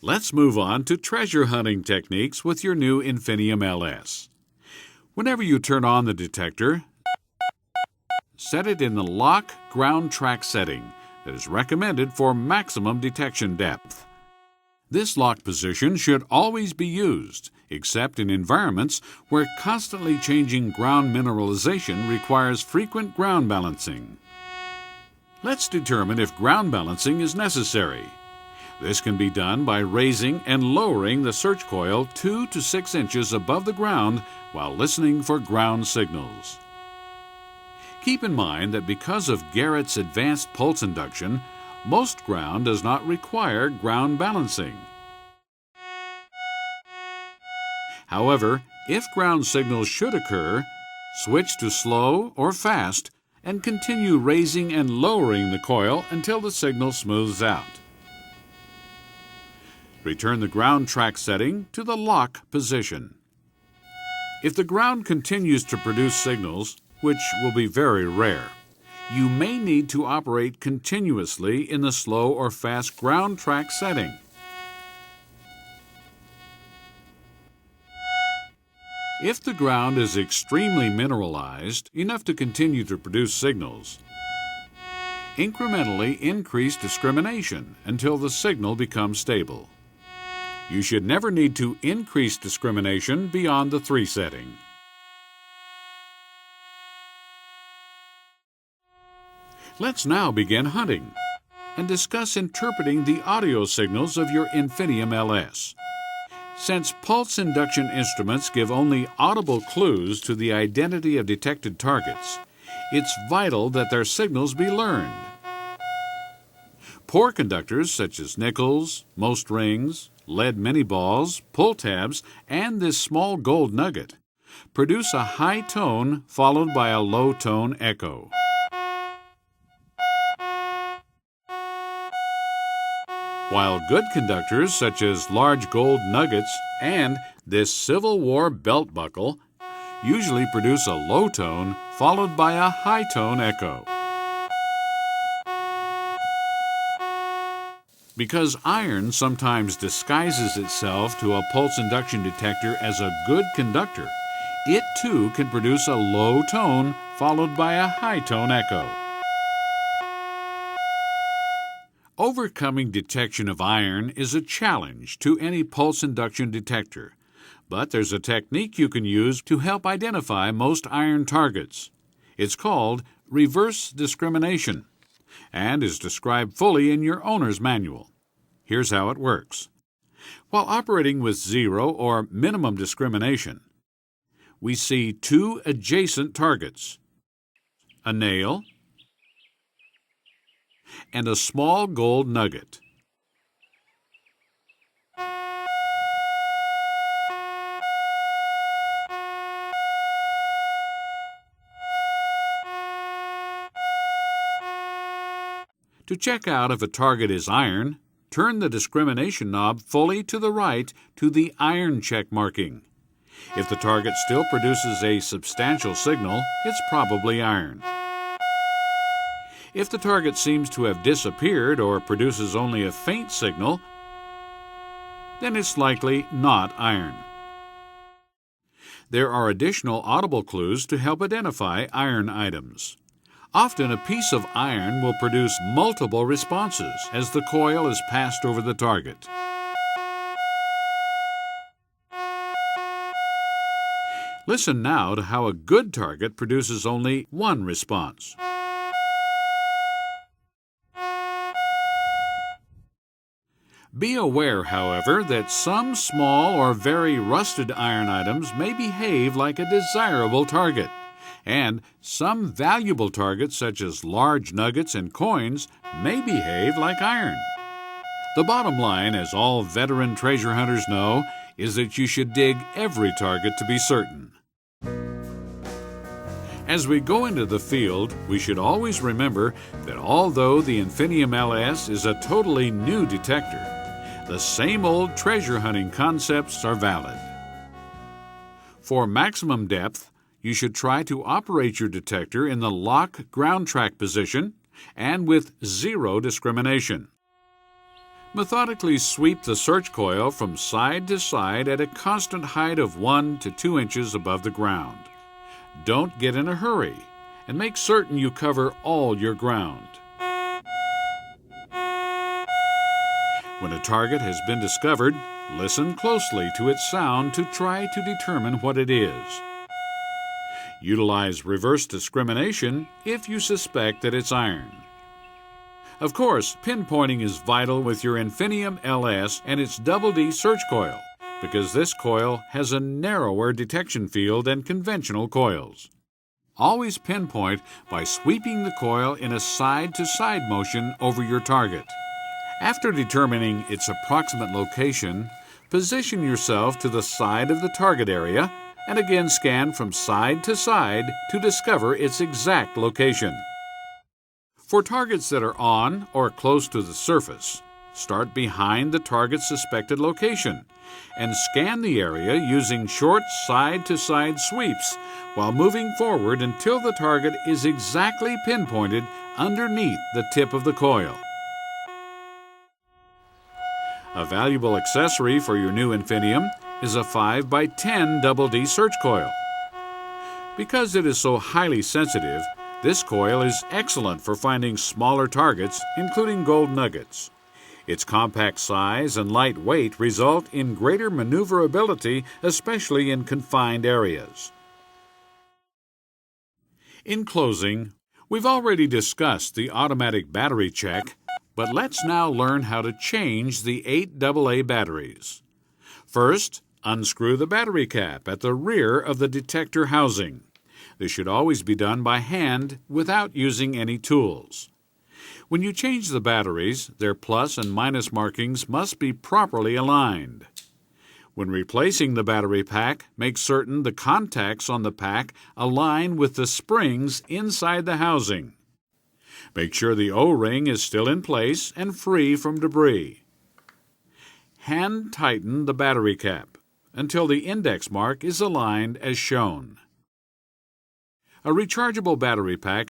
Let's move on to treasure hunting techniques with your new Infinium LS. Whenever you turn on the detector, set it in the lock ground track setting that is recommended for maximum detection depth. This lock position should always be used, except in environments where constantly changing ground mineralization requires frequent ground balancing. Let's determine if ground balancing is necessary. This can be done by raising and lowering the search coil 2 to 6 inches above the ground while listening for ground signals. Keep in mind that because of Garrett's advanced pulse induction, most ground does not require ground balancing. However, if ground signals should occur, switch to slow or fast and continue raising and lowering the coil until the signal smooths out. Return the ground track setting to the lock position. If the ground continues to produce signals, which will be very rare, you may need to operate continuously in the slow or fast ground track setting. If the ground is extremely mineralized, enough to continue to produce signals, incrementally increase discrimination until the signal becomes stable. You should never need to increase discrimination beyond the 3 setting. Let's now begin hunting and discuss interpreting the audio signals of your Infinium LS. Since pulse induction instruments give only audible clues to the identity of detected targets, it's vital that their signals be learned. Poor conductors such as nickels, most rings, lead mini balls, pull tabs, and this small gold nugget produce a high tone followed by a low tone echo. While good conductors such as large gold nuggets and this Civil War belt buckle usually produce a low tone followed by a high tone echo. Because iron sometimes disguises itself to a pulse induction detector as a good conductor, it too can produce a low tone followed by a high tone echo. Overcoming detection of iron is a challenge to any pulse induction detector, but there's a technique you can use to help identify most iron targets. It's called reverse discrimination and is described fully in your owner's manual. Here's how it works. While operating with 0 or minimum discrimination, we see 2 adjacent targets, a nail and a small gold nugget. To check out if a target is iron, turn the discrimination knob fully to the right to the iron check marking. If the target still produces a substantial signal, it's probably iron. If the target seems to have disappeared or produces only a faint signal, then it's likely not iron. There are additional audible clues to help identify iron items. Often a piece of iron will produce multiple responses as the coil is passed over the target. Listen now to how a good target produces only one response. Be aware, however, that some small or very rusted iron items may behave like a desirable target, and some valuable targets such as large nuggets and coins may behave like iron. The bottom line, as all veteran treasure hunters know, is that you should dig every target to be certain. As we go into the field, we should always remember that although the Infinium LS is a totally new detector, the same old treasure hunting concepts are valid. For maximum depth, you should try to operate your detector in the lock ground track position and with 0 discrimination. Methodically sweep the search coil from side to side at a constant height of 1 to 2 inches above the ground. Don't get in a hurry, and make certain you cover all your ground. When a target has been discovered, listen closely to its sound to try to determine what it is. Utilize reverse discrimination if you suspect that it's iron. Of course, pinpointing is vital with your Infinium LS and its Double D search coil, because this coil has a narrower detection field than conventional coils. Always pinpoint by sweeping the coil in a side-to-side motion over your target. After determining its approximate location, position yourself to the side of the target area and again scan from side to side to discover its exact location. For targets that are on or close to the surface, start behind the target's suspected location and scan the area using short side-to-side sweeps while moving forward until the target is exactly pinpointed underneath the tip of the coil. A valuable accessory for your new Infinium is a 5x10 Double D search coil. Because it is so highly sensitive, this coil is excellent for finding smaller targets, including gold nuggets. Its compact size and light weight result in greater maneuverability, especially in confined areas. In closing, we've already discussed the automatic battery check, but let's now learn how to change the 8 AA batteries. First, unscrew the battery cap at the rear of the detector housing. This should always be done by hand without using any tools. When you change the batteries, their plus and minus markings must be properly aligned. When replacing the battery pack, make certain the contacts on the pack align with the springs inside the housing. Make sure the O-ring is still in place and free from debris. Hand tighten the battery cap until the index mark is aligned as shown. A rechargeable battery pack